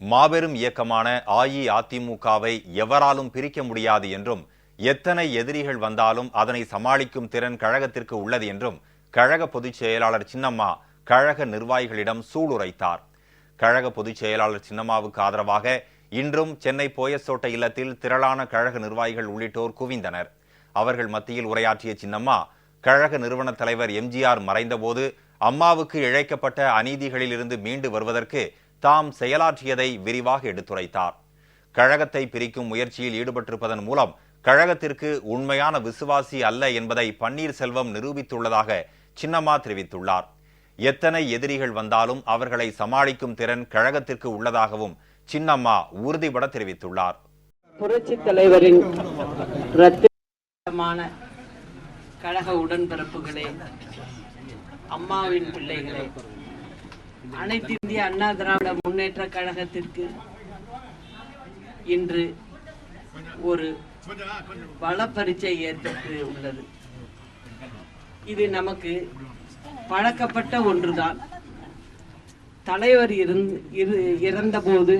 மாபெரும் இயக்கமான அஇஅதிமுகவை எவராலும் பிரிக்க முடியாது என்றும், எத்தனை எதிரிகள் வந்தாலும் அதனை சமாளிக்கும் திறன் கழகத்திற்கு உள்ளது என்றும் கழக பொதுச் செயலாளர் சின்னம்மா கழக நிர்வாகிகளிடம் சூளுரைத்தார். கழக பொதுச் செயலாளர் சின்னம்மாவுக்கு ஆதரவாக இன்றும் சென்னை போயசோட்ட இல்லத்தில் திரளான கழக நிர்வாகிகள் உள்ளிட்டோர் குவிந்தனர். அவர்கள் மத்தியில் உரையாற்றிய சின்னம்மா, கழக நிறுவன தலைவர் எம்ஜிஆர் மறைந்தபோது அம்மாவுக்கு இழைக்கப்பட்ட அநீதிகளிலிருந்து மீண்டு வருவதற்கு தாம் செயலாற்றியதை விரிவாக எடுத்துரைத்தார். கழகத்தை பிரிக்கும் முயற்சியில் ஈடுபட்டிருப்பதன் மூலம் கழகத்திற்கு உண்மையான விசுவாசி அல்ல என்பதை பன்னீர்செல்வம் நிரூபித்துள்ளதாக சின்னம்மா தெரிவித்துள்ளார். எத்தனை எதிரிகள் வந்தாலும் அவர்களை சமாளிக்கும் திறன் கழகத்திற்கு உள்ளதாகவும் சின்னம்மா உறுதிபட தெரிவித்துள்ளார். புரட்சி தலைவரின் ரத்தமான கழக உடன்பிறப்புகளே, அம்மாவின் பிள்ளைகளே, அனைத்து இந்திய அண்ணா திராவிட முன்னேற்ற கழகத்திற்கு இன்று ஒரு பல பரீட்சை ஏற்பட்டு உள்ளது. இது நமக்கு பழக்கப்பட்ட ஒன்றுதான். தலைவர் இறந்தபோது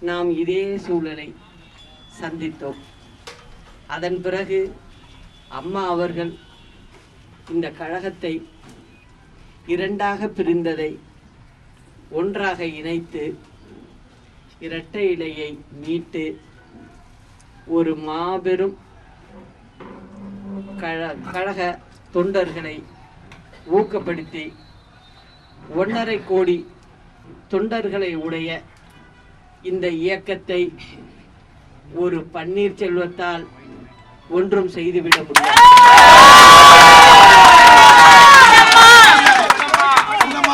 நாம் இதே சூழலை சந்தித்தோம். அதன் பிறகு அம்மா அவர்கள் இந்த கழகத்தை இரண்டாக பிரிந்ததை ஒன்றாக இணைத்து இரட்டை இலையை மீட்டு ஒரு மாபெரும் கழக தொண்டர்களை ஊக்கப்படுத்தி 1.5 கோடி தொண்டர்களை உடைய இந்த இயக்கத்தை ஒரு பன்னீர்செல்வத்தால் ஒன்றும் செய்துவிட முடியாது.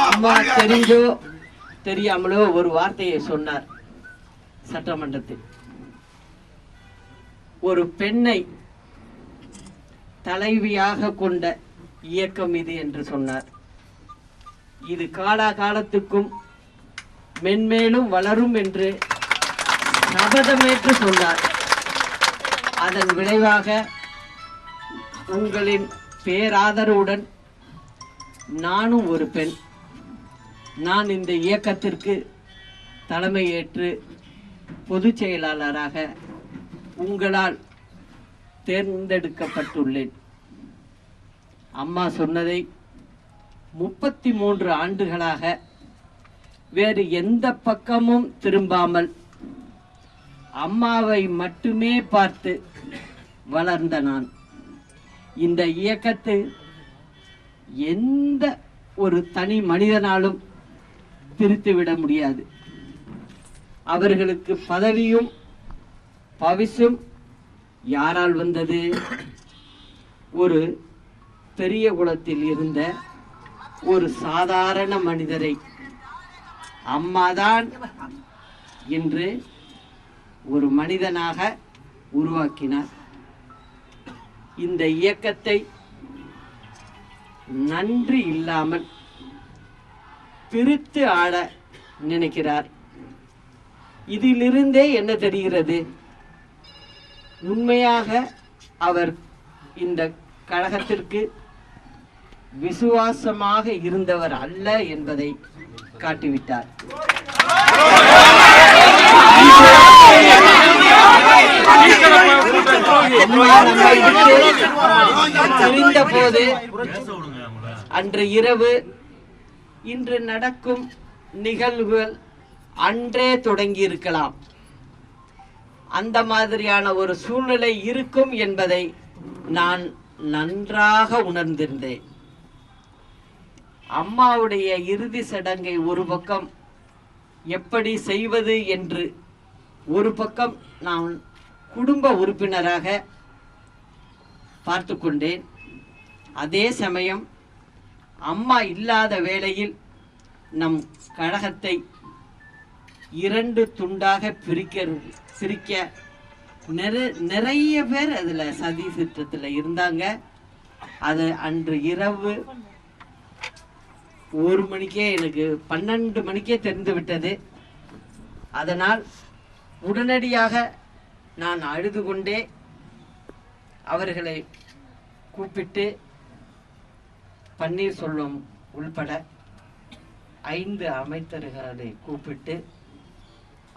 அம்மா தெரிஞ்சோ தெரியாமலோ ஒரு வார்த்தையை சொன்னார் சட்டமன்றத்தில். ஒரு பெண்ணை தலைவியாக கொண்ட இயக்கம் இது என்று சொன்னார். இது காலாகாலத்துக்கும் மென்மேலும் வளரும் என்று சபதமேற்று சொன்னார். அதன் விளைவாக உங்களின் பேராதரவுடன் நானும் ஒரு பெண், நான் இந்த இயக்கத்திற்கு தலைமையேற்று பொதுச் செயலாளராக உங்களால் தேர்ந்தெடுக்கப்பட்டுள்ளேன். அம்மா சொன்னதை 33 ஆண்டுகளாக வேறு எந்த பக்கமும் திரும்பாமல் அம்மாவை மட்டுமே பார்த்து வளர்ந்த நான் இந்த இயக்கத்தை எந்த ஒரு தனி மனிதனாலும் பிரித்துவிட முடியாது. அவர்களுக்கு பதவியும் பவிசும் யாரால் வந்தது? ஒரு பெரிய குலத்தில் இருந்த ஒரு சாதாரண மனிதரை அம்மாதான் இன்று ஒரு மனிதனாக உருவாக்கினார். இந்த இயக்கத்தை நன்றி இல்லாமல் பிரித்து ஆட நினைக்கிறார். இதிலிருந்தே என்ன தெரிகிறது? உண்மையாக அவர் இந்த கழகத்திற்கு விசுவாசமாக இருந்தவர் அல்ல என்பதை காட்டிவிட்டார். தெரிந்த போது அன்று இரவு இன்று நடக்கும் நிகழ்வுகள் அன்றே தொடங்கி இருக்கலாம். அந்த மாதிரியான ஒரு சூழ்நிலை இருக்கும் என்பதை நான் நன்றாக உணர்ந்திருந்தேன். அம்மாவுடைய இறுதி சடங்கை ஒரு பக்கம் எப்படி செய்வது என்று ஒரு பக்கம் நான் குடும்ப உறுப்பினராக பார்த்து கொண்டேன். அதே சமயம் அம்மா இல்லாத வேளையில் நம் கழகத்தை 2 துண்டாக பிரிக்க நிறைய பேர் அதுல சதி திட்டத்தில் இருந்தாங்க. அது அன்று இரவு 1 மணிக்கே, எனக்கு 12 மணிக்கே தெரிந்து விட்டது. அதனால் உடனடியாக நான் அழுது கொண்டே அவர்களை கூப்பிட்டு பன்னீர்செல்வம் உள்பட 5 அமைச்சர்களை கூப்பிட்டு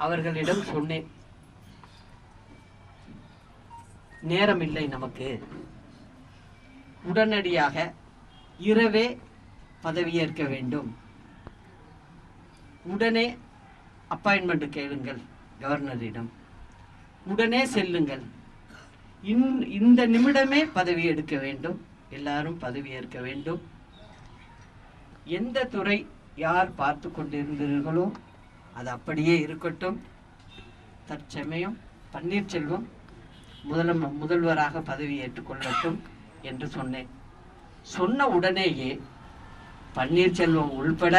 அவர்களிடம் சொன்னேன், நேரம் இல்லை நமக்கு, உடனடியாக இரவே பதவியேற்க வேண்டும், உடனே அப்பாயின்மெண்ட் கேளுங்கள் கவர்னரிடம், உடனே செல்லுங்கள், இந்த நிமிடமே பதவி எடுக்க வேண்டும், எல்லாரும் பதவி ஏற்க வேண்டும், எந்த துறை யார் பார்த்து கொண்டிருந்தீர்களோ அது அப்படியே இருக்கட்டும், தற்சமயம் பன்னீர்செல்வம் முதல்வராக பதவி ஏற்றுக்கொள்ளட்டும் என்று சொன்னேன். சொன்ன உடனேயே பன்னீர்செல்வம் உள்பட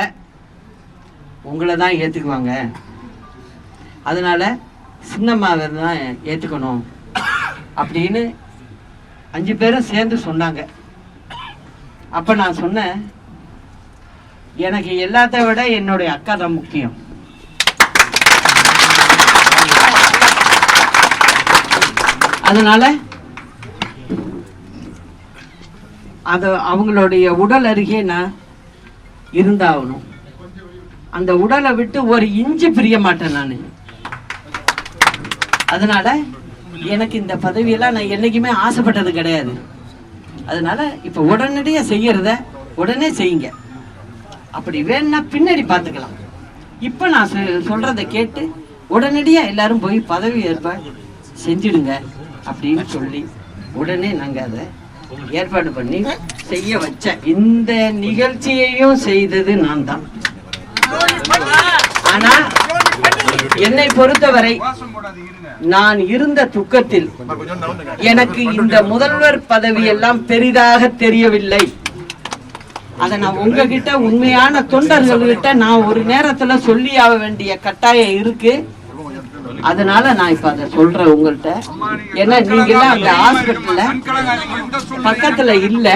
உங்களை தான் ஏற்றுக்குவாங்க, அதனால சின்னம்மாவை தான் ஏற்றுக்கணும் அப்படின்னு 5 பேரும் சேர்ந்து சொன்னாங்க. அப்போ நான் சொன்னேன், எனக்கு எல்லாத்த விட என்னுடைய அக்கா தான் முக்கியம். அதனால அவங்களுடைய உடல் அருகே நான் இருந்தாகணும். அந்த உடலை விட்டு ஒரு இன்ச்சு பிரிய மாட்டேன் நான். அதனால எனக்கு இந்த பதவியெல்லாம் நான் என்னைக்குமே ஆசைப்பட்டது கிடையாது. அதனால இப்ப உடனடியா செய்யறத உடனே செய்யுங்க, அப்படி வேணும்னா பின்னாடி பார்த்துக்கலாம். இப்ப நான் சொல்றதை கேட்டு உடனடியா எல்லாரும் போய் பதவி ஏற்ப செஞ்சிடுங்க அப்படின்னு சொல்லி உடனே நாங்க அதை ஏற்பாடு பண்ணி செய்ய வச்சேன். இந்த நிகழ்ச்சியையும் செய்தது நான் தான். ஆனா என்னை பொறுத்தவரை நான் இருந்த துக்கத்தில் எனக்கு இந்த முதல்வர் பதவி எல்லாம் பெரிதாக தெரியவில்லை. அதை நான் உங்ககிட்ட உண்மையான தொண்டர்கள்கிட்ட நான் ஒரு நேரத்துல சொல்லி ஆக வேண்டிய கட்டாயம் இருக்கு. அதனால நான் இப்ப அதை சொல்றேன் உங்கள்கிட்ட. ஏன்னா நீங்க எல்லாம் அந்த ஹாஸ்பிட்டல்ல பக்கத்துல இல்ல,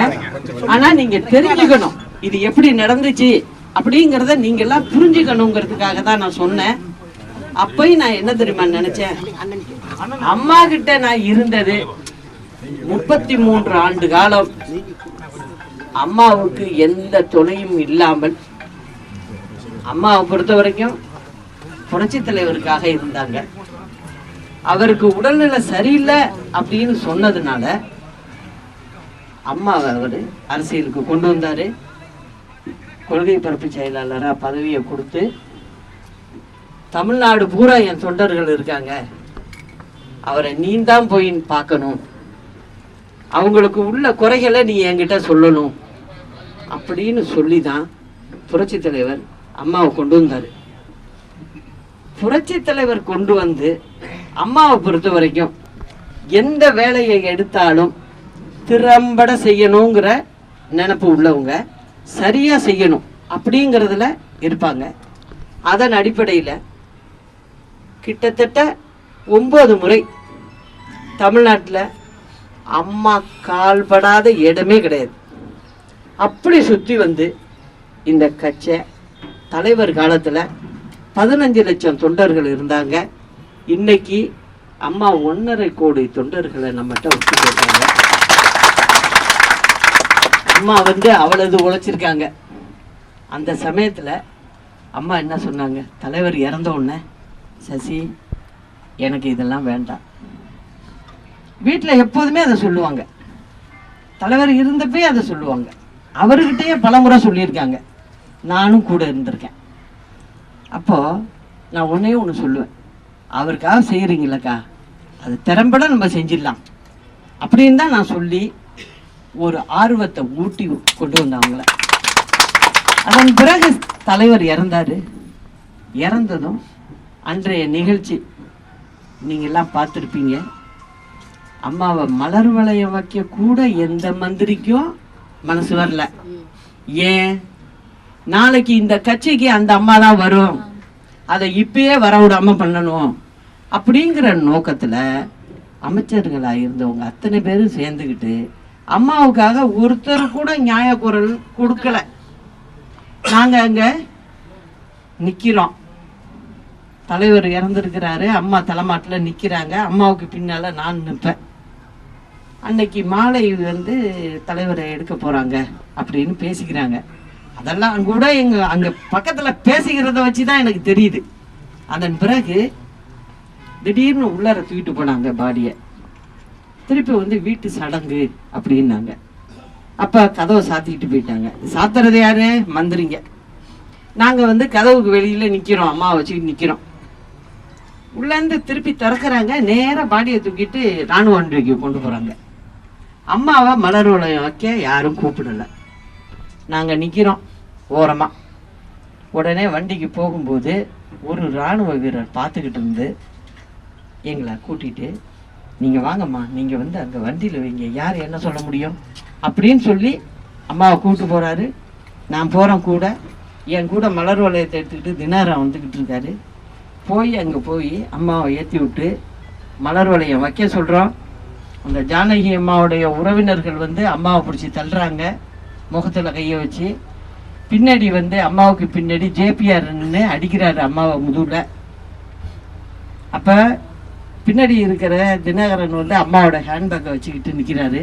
ஆனா நீங்க தெரிஞ்சுக்கணும் இது எப்படி நடந்துச்சு அப்படிங்கறத நீங்க எல்லாம் புரிஞ்சுக்கணுங்கிறதுக்காக தான் நான் சொன்னேன். அப்பயும் நான் என்ன தெரியுமா நினைச்சேன், அம்மா கிட்ட நான் இருந்தது 33 ஆண்டு காலம், அம்மாவுக்கு எந்த துணையும் இல்லாமல், அம்மாவை பொறுத்த வரைக்கும் புரட்சி தலைவருக்காக இருந்தாங்க. அவருக்கு உடல்நிலை சரியில்லை அப்படின்னு சொன்னதுனால அம்மாவை அவரு அரசியலுக்கு கொண்டு வந்தாரு. கொள்கை பரப்பு செயலாளரா பதவியை கொடுத்து, தமிழ்நாடு பூரா என் தொண்டர்கள் இருக்காங்க, அவரை நீ தான் போய் பார்க்கணும், அவங்களுக்கு உள்ள குறைகளை நீ என்கிட்ட சொல்லணும் அப்படின்னு சொல்லி தான் புரட்சி தலைவர் அம்மாவை கொண்டு வந்தாரு. புரட்சி தலைவர் கொண்டு வந்து அம்மாவை பொறுத்த வரைக்கும் எந்த வேலையை எடுத்தாலும் திறம்பட செய்யணுங்கிற நினைப்பு உள்ளவங்க, சரியா செய்யணும் அப்படிங்கிறதுல இருப்பாங்க. அதன் அடிப்படையில் கிட்டத்தட்ட 9 முறை தமிழ்நாட்டில் அம்மா கால்படாத இடமே கிடையாது. அப்படி சுற்றி வந்து இந்த கட்சி தலைவர் காலத்தில் 15 லட்சம் தொண்டர்கள் இருந்தாங்க. இன்னைக்கு அம்மா 1.5 கோடி தொண்டர்களை நம்மகிட்ட வச்சு போட்டாங்க. அம்மா வந்து அவ்வளவு உழைச்சிருக்காங்க. அந்த சமயத்தில் அம்மா என்ன சொன்னாங்க, தலைவர் இறந்த உடனே, சசி எனக்கு இதெல்லாம் வேண்டாம். வீட்டில் எப்போதுமே அதை சொல்லுவாங்க, தலைவர் இருந்தப்பே அதை சொல்லுவாங்க. அவர்கிட்டயே பலமுறை சொல்லியிருக்காங்க, நானும் கூட இருந்திருக்கேன். அப்போது நான் ஒன்று சொல்லுவேன், அவருக்காக செய்கிறீங்களக்கா, அது திறம்பட நம்ம செஞ்சிடலாம் அப்படின்னு தான் நான் சொல்லி ஒரு ஆர்வத்தை ஊட்டி கொண்டு வந்தவங்கள. அதன் பிறகு தலைவர் இறந்தாரு. இறந்ததும் அன்றைய நிகழ்ச்சி நீங்கள்லாம் பார்த்துருப்பீங்க. அம்மாவை மலர் வளையம் வைக்க கூட எந்த மந்திரிக்கும் மனசு வரல. ஏன், நாளைக்கு இந்த கட்சிக்கு அந்த அம்மா தான் வரும், அதை இப்பயே வரவிடாம பண்ணணும் அப்படிங்கிற நோக்கத்தில் அமைச்சர்களாக இருந்தவங்க அத்தனை பேரும் சேர்ந்துக்கிட்டு அம்மாவுக்காக ஒருத்தர் கூட நியாய குரல் கொடுக்கல. நாங்கள் அங்கே நிற்கிறோம், தலைவர் இறந்துருக்கிறாரு, அம்மா தலைமாட்டில் நிற்கிறாங்க, அம்மாவுக்கு பின்னால் நான் நிற்பேன். அன்னைக்கு மாலை வந்து தலைவரை எடுக்க போகிறாங்க அப்படின்னு பேசிக்கிறாங்க. அதெல்லாம் கூட அங்கே பக்கத்தில் பேசிக்கிறத வச்சு தான் எனக்கு தெரியுது. அதன் பிறகு திடீர்னு உள்ளார தூக்கிட்டு போனாங்க பாடியை. திருப்பி வந்து வீட்டு சடங்கு அப்படின்னாங்க. அப்போ கதவை சாத்திக்கிட்டு போயிட்டாங்க. சாத்துறது யாரு? மந்திரிங்க. நாங்கள் வந்து கதவுக்கு வெளியில் நிற்கிறோம், அம்மாவை வச்சுக்கிட்டு நிற்கிறோம். உள்ளேருந்து திருப்பி திறக்கிறாங்க. நேராக பாடியை தூக்கிட்டு ராணுவ ஒன்றிக்கு கொண்டு போகிறாங்க. அம்மாவை மலர் வளையம் வைக்க யாரும் கூப்பிடலை. நாங்கள் நிற்கிறோம் ஓரமாக. உடனே வண்டிக்கு போகும்போது ஒரு இராணுவ வீரர் பார்த்துக்கிட்டு இருந்து எங்களை கூட்டிகிட்டு, நீங்கள் வாங்கம்மா, நீங்கள் வந்து அங்கே வண்டியில் வைங்க, யார் என்ன சொல்ல முடியும் அப்படின்னு சொல்லி அம்மாவை கூப்பிட்டு போகிறாரு. நான் போகிறேன் கூட. என் கூட மலர் வளையத்தை எடுத்துக்கிட்டு தினாரம் வந்துக்கிட்டு இருக்காரு. அங்கே போய் அம்மாவை ஏற்றி விட்டு மலர் வளையம் வைக்க சொல்கிறோம். அந்த ஜானகி அம்மாவுடைய உறவினர்கள் வந்து அம்மாவை பிடிச்சி தள்ளுறாங்க, முகத்தில் கையை வச்சு. பின்னாடி வந்து அம்மாவுக்கு பின்னாடி ஜேபிஆர் அடிக்கிறாரு அம்மாவை முதுகுல. அப்போ பின்னாடி இருக்கிற தினகரன் வந்து அம்மாவோட ஹேண்ட்பேக்கை வச்சுக்கிட்டு நிற்கிறாரு.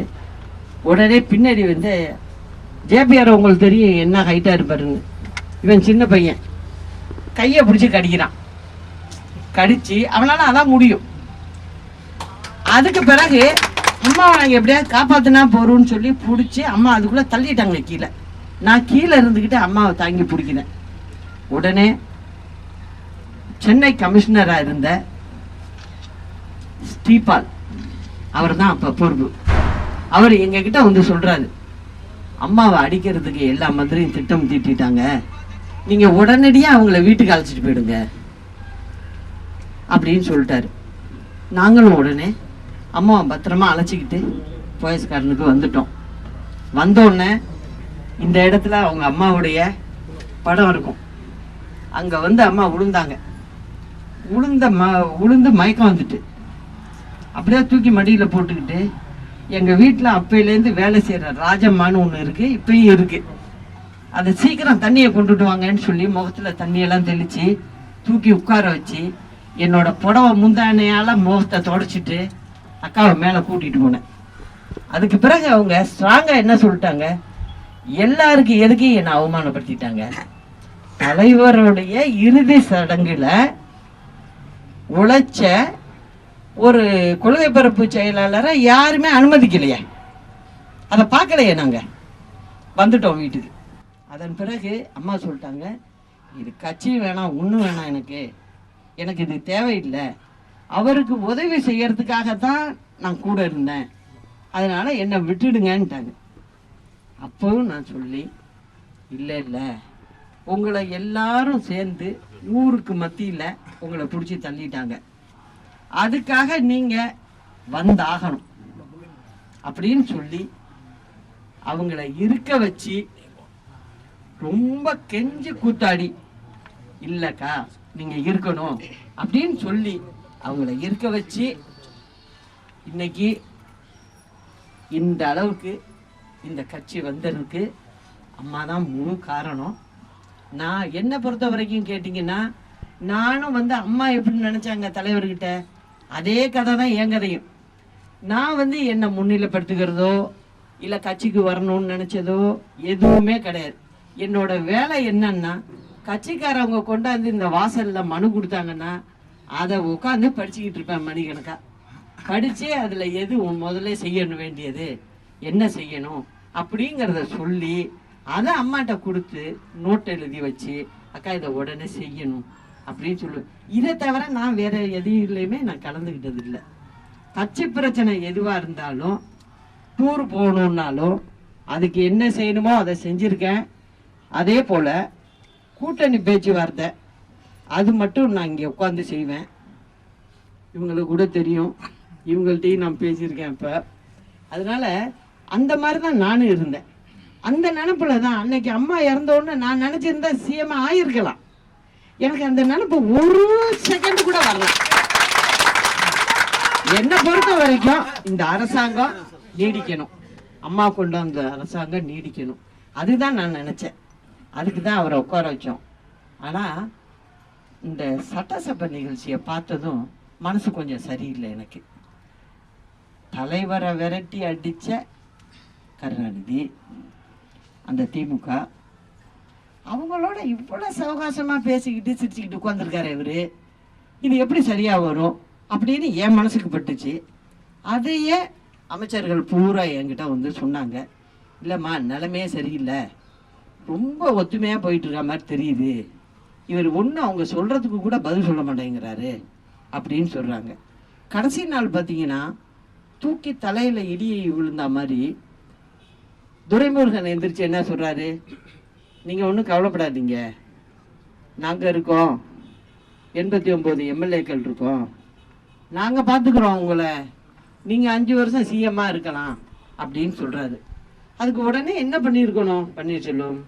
உடனே பின்னாடி வந்து ஜேபிஆர் உங்களுக்கு தெரியும் என்ன ஹைட்டாக இருப்பாருன்னு, இவன் சின்ன பையன் கையை பிடிச்சி கடிக்கிறான். கடிச்சு அவனால அதான் முடியும். அதுக்கு பிறகு அம்மாவை நாங்கள் எப்படியாவது காப்பாற்றினா போகிறோம்னு சொல்லி பிடிச்சி அம்மா அதுக்குள்ளே தள்ளிட்டாங்க கீழே. நான் கீழே இருந்துக்கிட்டு அம்மாவை தாங்கி பிடிக்கிறேன். உடனே சென்னை கமிஷனராக இருந்த ஸ்ரீபால், அவர் தான் அப்போ பொறுப்பு. அவர் எங்ககிட்ட வந்து சொல்கிறாரு, அம்மாவை அடிக்கிறதுக்கு எல்லா மந்திரியும் திட்டம் தீட்டிட்டாங்க, நீங்கள் உடனடியாக அவங்கள வீட்டுக்கு அழைச்சிட்டு போயிடுங்க அப்படின்னு சொல்லிட்டாரு. நாங்களும் உடனே அம்மாவை பத்திரமா அழைச்சிக்கிட்டு போயஸ்காரனுக்கு வந்துட்டோம். வந்தோடனே இந்த இடத்துல அவங்க அம்மாவுடைய படம் இருக்கும். அங்கே வந்து அம்மா விழுந்தாங்க. உளுந்து மயக்கம் வந்துட்டு அப்படியே தூக்கி மடியில் போட்டுக்கிட்டு, எங்கள் வீட்டில் அப்பையிலேருந்து வேலை செய்கிற ராஜம்மான்னு ஒன்று இருக்குது, இப்பயும் இருக்குது, அதை சீக்கிரம் தண்ணியை கொண்டுட்டு வாங்கன்னு சொல்லி முகத்தில் தண்ணியெல்லாம் தெளித்து தூக்கி உட்கார வச்சு என்னோட புடவை முந்தானையால் முகத்தை தொடச்சிட்டு அக்காவை மேலே கூட்டிகிட்டு போனேன். அதுக்கு பிறகு அவங்க ஸ்ட்ராங்காக என்ன சொல்லிட்டாங்க, எல்லாருக்கும் எதுக்கு என்னை அவமானப்படுத்திட்டாங்க, தலைவருடைய இறுதி சடங்குல உழைச்ச ஒரு கொள்கை பரப்பு செயலாளரை யாருமே அனுமதிக்கலையே, அதை பார்க்கலையே, நாங்கள் வந்துட்டோம் வீட்டுக்கு. அதன் பிறகு அம்மா சொல்லிட்டாங்க, இது கட்சி வேணாம், ஒன்றும் வேணாம், எனக்கு இது தேவையில்லை, அவருக்கு உதவி செய்யறதுக்காகத்தான் நான் கூட இருந்தேன், அதனால என்னை விட்டுடுங்கன்ட்டாங்க. அப்பவும் நான் சொல்லி, இல்லை இல்லை, உங்களை எல்லாரும் சேர்ந்து ஊருக்கு மத்தியில் உங்களை பிடிச்சி தள்ளிட்டாங்க, அதுக்காக நீங்கள் வந்தாகணும் அப்படின்னு சொல்லி அவங்கள இருக்க வச்சு ரொம்ப கெஞ்சி கூத்தாடி, இல்லைக்கா நீங்கள் இருக்கணும் அப்படின்னு சொல்லி அவங்கள இருக்க வச்சு இன்னைக்கு இந்த அளவுக்கு இந்த கட்சி வந்ததுக்கு அம்மா தான் முழு காரணம். நான் என்னை பொறுத்த வரைக்கும் கேட்டிங்கன்னா, நானும் வந்து அம்மா எப்படி நினச்சாங்க தலைவர்கிட்ட, அதே கதை தான் என் கதையும். நான் வந்து என்னை முன்னிலைப்படுத்துகிறதோ இல்லை கட்சிக்கு வரணும்னு நினச்சதோ எதுவுமே கிடையாது. என்னோட வேலை என்னன்னா, கட்சிக்காரவங்க கொண்டாந்து இந்த வாசலில் மனு கொடுத்தாங்கன்னா அதை உட்காந்து படிச்சுக்கிட்டு இருப்பேன் மணிக்கணக்கா. படித்து அதில் எது முதல்ல செய்யணும் வேண்டியது என்ன செய்யணும் அப்படிங்கிறத சொல்லி அதை அம்மாட்ட கொடுத்து நோட் எழுதி வச்சு, அக்கா இதை உடனே செய்யணும் அப்படின்னு சொல்லுவேன். இதை தவிர நான் வேற எதுலையுமே நான் கலந்துக்கிட்டது இல்லை. கட்சி பிரச்சனை எதுவாக இருந்தாலும், டூர் போகணுன்னாலும் அதுக்கு என்ன செய்யணுமோ அதை செஞ்சுருக்கேன். அதே போல் கூட்டணி பேச்சுவார்த்தை அது மட்டும் நான் இங்கே உட்காந்து செய்வேன். இவங்களுக்கு கூட தெரியும், இவங்கள்ட்டையும் நான் பேசியிருக்கேன் இப்போ. அதனால் அந்த மாதிரி தான் நானும் இருந்தேன். அந்த நினப்பில் தான் அன்னைக்கு அம்மா இறந்தோடனே நான் நினச்சிருந்தா சிஎம் ஆகியிருக்கலாம். எனக்கு அந்த நினப்பு ஒரு செகண்ட் கூட வரல. என்னை பொறுத்த வரைக்கும் இந்த அரசாங்கம் நீடிக்கணும், அம்மா கொண்டு வந்த அரசாங்கம் நீடிக்கணும், அதுதான் நான் நினச்சேன். அதுக்கு தான் அவரை உட்கார வச்சோம். ஆனால் இந்த சட்டசபை நிகழ்ச்சியை பார்த்ததும் மனசு கொஞ்சம் சரியில்லை எனக்கு. தலைவரை விரட்டி அடித்த கருணாநிதி, அந்த திமுக, அவங்களோட இவ்வளோ சவகாசமாக பேசிக்கிட்டு சிரிச்சுக்கிட்டு உட்காந்துருக்காரு இவர். இது எப்படி சரியா வரும் அப்படின்னு என் மனசுக்கு பட்டுச்சு. அதையே அமைச்சர்கள் பூரா என்கிட்ட வந்து சொன்னாங்க, இல்லைம்மா நிலைமையே சரியில்லை, ரொம்ப ஒத்துமையா போயிட்டு இருக்க மாதிரி தெரியுது, இவர் ஒன்றும் அவங்க சொல்றதுக்கு கூட பதில் சொல்ல மாட்டேங்கிறாரு அப்படின்னு சொல்றாங்க. கடைசி நாள் பார்த்தீங்கன்னா தூக்கி தலையில இடியை விழுந்த மாதிரி துரைமுருகன் எந்திரிச்சு என்ன சொல்றாரு, நீங்க ஒன்றும் கவலைப்படாதீங்க, நாங்க இருக்கோம், 89 எம்எல்ஏக்கள் இருக்கோம், நாங்க பார்த்துக்கிறோம் உங்களை, நீங்க 5 வருஷம் சிஎம்மா இருக்கலாம் அப்படின்னு சொல்றாரு. அதுக்கு உடனே என்ன பண்ணியிருக்கணும் பன்னீர்செல்வம்,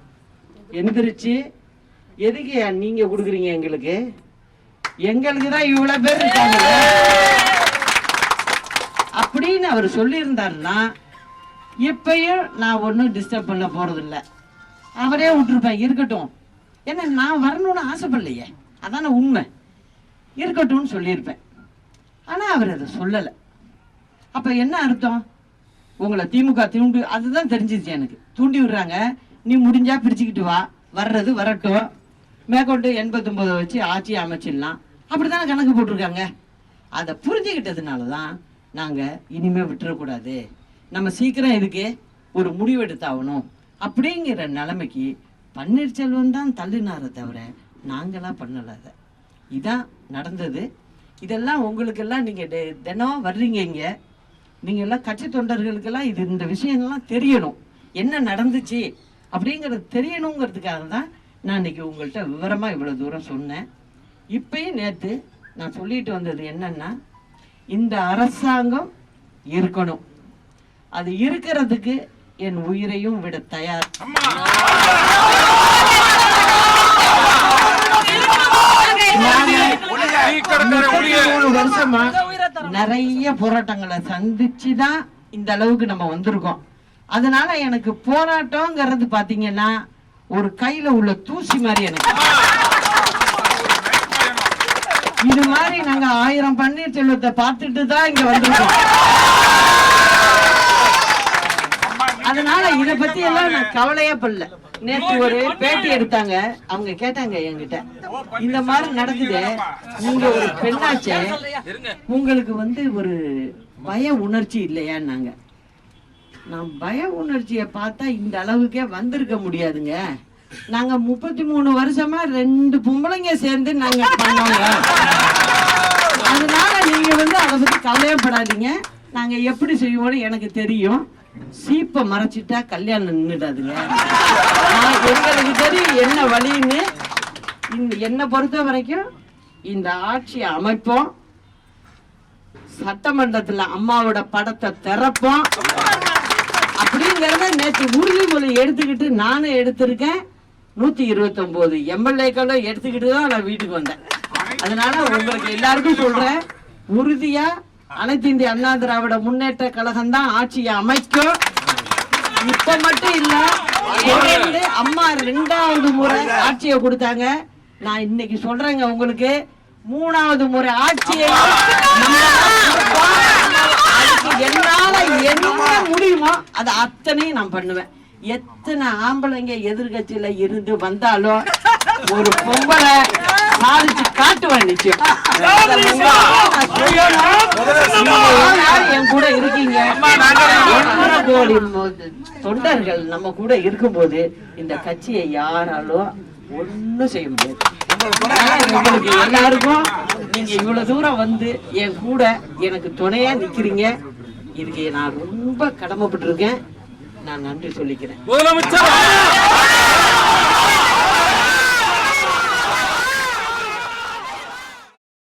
எந்திரிச்சு எதுக்கு நீங்க கொடுக்குறீங்க எங்களுக்கு, எங்களுக்கு தான் இவ்வளவு பேர் இருக்காங்க அப்படின்னு அவர் சொல்லியிருந்தாருன்னா இப்பயும் நான் ஒன்றும் டிஸ்டர்ப் பண்ண போறதில்லை, அவரே விட்டுருப்பேன், இருக்கட்டும், ஏன்னா நான் வரணும்னு ஆசைப்படலையே, அதான உண்மை, இருக்கட்டும்னு சொல்லியிருப்பேன். ஆனா அவர் அதை சொல்லலை. அப்ப என்ன அர்த்தம், உங்களை திமுக தூண்டி, அதுதான் தெரிஞ்சிருச்சு எனக்கு, தூண்டி விடுறாங்க, நீ முடிஞ்சா பிரிச்சுக்கிட்டு வா, வர்றது வரட்டும், மேற்கொண்டு 89 வச்சு ஆட்சி அமைச்சிடலாம், அப்படித்தானே கணக்கு போட்டிருக்காங்க. அதை புரிஞ்சுக்கிட்டதுனாலதான் நாங்க இனிமே விட்டுறக்கூடாது, நம்ம சீக்கிரம் இதுக்கு ஒரு முடிவெடுத்தாகணும் அப்படிங்கிற நிலைமைக்கு பன்னீர்செல்வம் தான் தள்ளினாரை தவிர நாங்களா பண்ணல. இதான் நடந்தது. இதெல்லாம் உங்களுக்கெல்லாம் நீங்க தினம் வர்றீங்க இங்க, நீங்க எல்லாம் கட்சி தொண்டர்களுக்கெல்லாம் இது இந்த விஷயங்கள்லாம் தெரியணும், என்ன நடந்துச்சு அப்படிங்கிறது தெரியணுங்கிறதுக்காக தான் நான் இன்னைக்கு உங்கள்கிட்ட விவரமா இவ்வளவு தூரம் சொன்னேன். இப்பயும் நேத்து நான் சொல்லிட்டு வந்தது என்னன்னா, இந்த அரசாங்கம் இருக்கணும், அது இருக்கிறதுக்கு என் உயிரையும் விட தயார். வருஷமா நிறைய போராட்டங்களை சந்திச்சுதான் இந்த அளவுக்கு நம்ம வந்திருக்கோம். அதனால எனக்கு போராட்டம்ங்கிறது பாத்தீங்கன்னா ஒரு கையில உள்ள தூசி மாதிரி. எனக்கு இது மாதிரி நாங்க 1000 பன்னீர்செல்வத்தை பார்த்துட்டு தான் இங்க வந்திருக்கோம். அதனால இத பத்தி எல்லாம் நான் கவலையே படல. நேற்று ஒரு பேட்டி எடுத்தாங்க, அவங்க கேட்டாங்க என்கிட்ட, இந்த மாதிரி நடக்குது, நீங்க ஒரு பெண்ணாச்சே, உங்களுக்கு ஒரு பய உணர்ச்சி இல்லையான்னாங்க. நான் பய உணர்ச்சியை பார்த்தா இந்த அளவுக்கே வந்திருக்க முடியாதுங்க, நாங்க 33 வருஷமா 2 பொம்பளைங்க சேர்ந்து நாங்க பண்ணோங்க, அதனால நீங்க அதை பத்தி கவலையப்படாதீங்க, நாங்க எப்படி செய்வோம்னு எனக்கு தெரியும், சீப்பை மறைச்சிட்டா கல்யாணம் நின்றுடாதுங்க, எங்களுக்கு தெரியும் என்ன வழின்னு. என்னை பொறுத்த வரைக்கும் இந்த ஆட்சியை அமைப்போம், சட்டமன்றத்துல அம்மாவோட படத்தை திறப்போம் அப்படிங்கறத நேற்று உறுதிமொழி எடுத்துக்கிட்டு நானும் எடுத்திருக்கேன், 129 எம்எல்ஏக்களும் எடுத்துக்கிட்டு தான் நான் வீட்டுக்கு வந்தேன். அதனால உங்களுக்கு எல்லாருக்கும் சொல்றேன், உறுதியா அனைத்து இந்திய அண்ணா திராவிட முன்னேற்ற கழகம் தான் ஆட்சியை அமைக்கும். இப்ப மட்டும் இல்ல, அம்மா 2வது முறை ஆட்சியை கொடுத்தாங்க, நான் இன்னைக்கு சொல்றேங்க உங்களுக்கு, 3வது முறை ஆட்சியை என்னால என்ன முடியுமோ அது அத்தனையும் நான் பண்ணுவேன். எத்தனை ஆம்பளைங்க எதிர்கட்சியில இருந்து வந்தாலும் ஒரு பொம்பளை சாதிச்சு காட்டுவேன் நிச்சயம். என் கூட இருக்கீங்க, 1.5 கோடி தொண்டர்கள் நம்ம கூட இருக்கும்போது இந்த கட்சியை யாராலும் ஒண்ணும் செய்ய முடியாது. உங்களுக்கு எல்லாருக்கும் நீங்க இவ்வளவு தூரம் வந்து என் கூட எனக்கு துணையா நிக்கிறீங்க, இதுக்கு நான் ரொம்ப கடமைப்பட்டிருக்கேன். நான் நன்றி சொல்லிக்கிறேன்.